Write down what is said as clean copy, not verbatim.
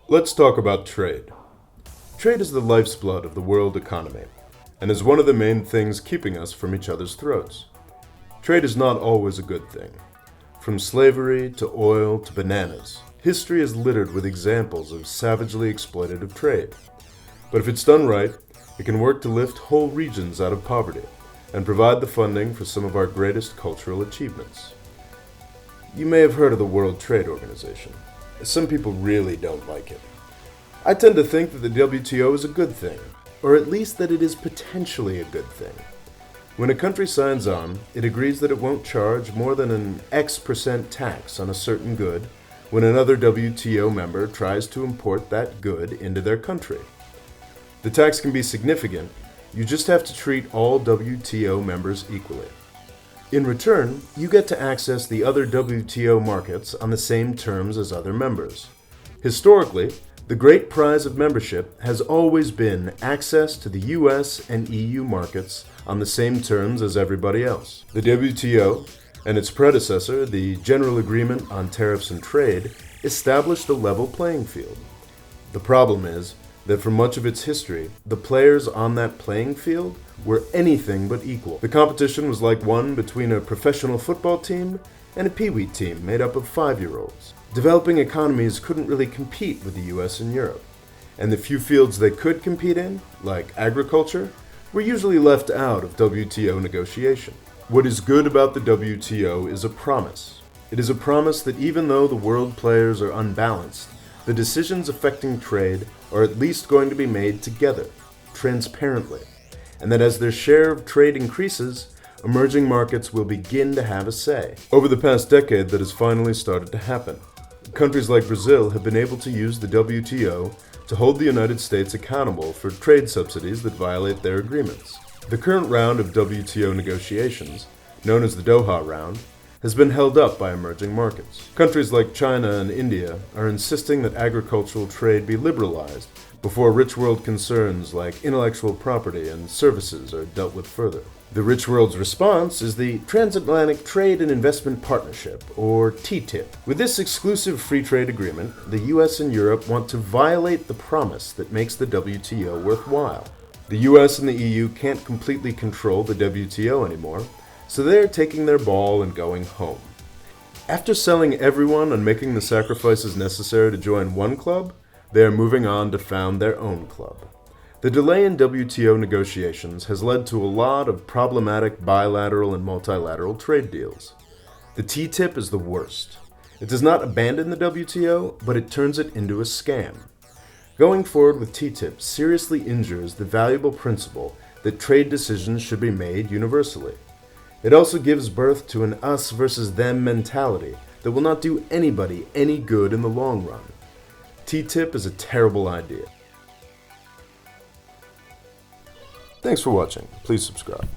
Let's talk about trade. Trade is the lifeblood of the world economy, and is one of the main things keeping us from each other's throats. Trade is not always a good thing. From slavery to oil to bananas, history is littered with examples of savagely exploitative trade. But if it's done right, it can work to lift whole regions out of poverty and provide the funding for some of our greatest cultural achievements. You may have heard of the World Trade Organization. Some people really don't like it. I tend to think that the WTO is a good thing, or at least that it is potentially a good thing. When a country signs on, it agrees that it won't charge more than an X% tax on a certain good when another WTO member tries to import that good into their country. The tax can be significant, you just have to treat all WTO members equally. In return, you get to access the other WTO markets on the same terms as other members. Historically, the great prize of membership has always been access to the US and EU markets on the same terms as everybody else. The WTO and its predecessor, the General Agreement on Tariffs and Trade, established a level playing field. The problem is that for much of its history, the players on that playing field were anything but equal. The competition was like one between a professional football team and a peewee team made up of 5-year-olds. Developing economies couldn't really compete with the US and Europe, and the few fields they could compete in, like agriculture, were usually left out of WTO negotiation. What is good about the WTO is a promise. It is a promise that even though the world players are unbalanced, the decisions affecting trade are at least going to be made together, transparently, and that as their share of trade increases, emerging markets will begin to have a say. Over the past decade, that has finally started to happen. Countries like Brazil have been able to use the WTO to hold the United States accountable for trade subsidies that violate their agreements. The current round of WTO negotiations, known as the Doha Round, has been held up by emerging markets. Countries like China and India are insisting that agricultural trade be liberalized before rich world concerns like intellectual property and services are dealt with further. The rich world's response is the Transatlantic Trade and Investment Partnership, or TTIP. With this exclusive free trade agreement, the US and Europe want to violate the promise that makes the WTO worthwhile. The US and the EU can't completely control the WTO anymore, so they're taking their ball and going home. After selling everyone and making the sacrifices necessary to join one club, they are moving on to found their own club. The delay in WTO negotiations has led to a lot of problematic bilateral and multilateral trade deals. The TTIP is the worst. It does not abandon the WTO, but it turns it into a scam. Going forward with TTIP seriously injures the valuable principle that trade decisions should be made universally. It also gives birth to an us versus them mentality that will not do anybody any good in the long run. TTIP is a terrible idea. Thanks for watching. Please subscribe.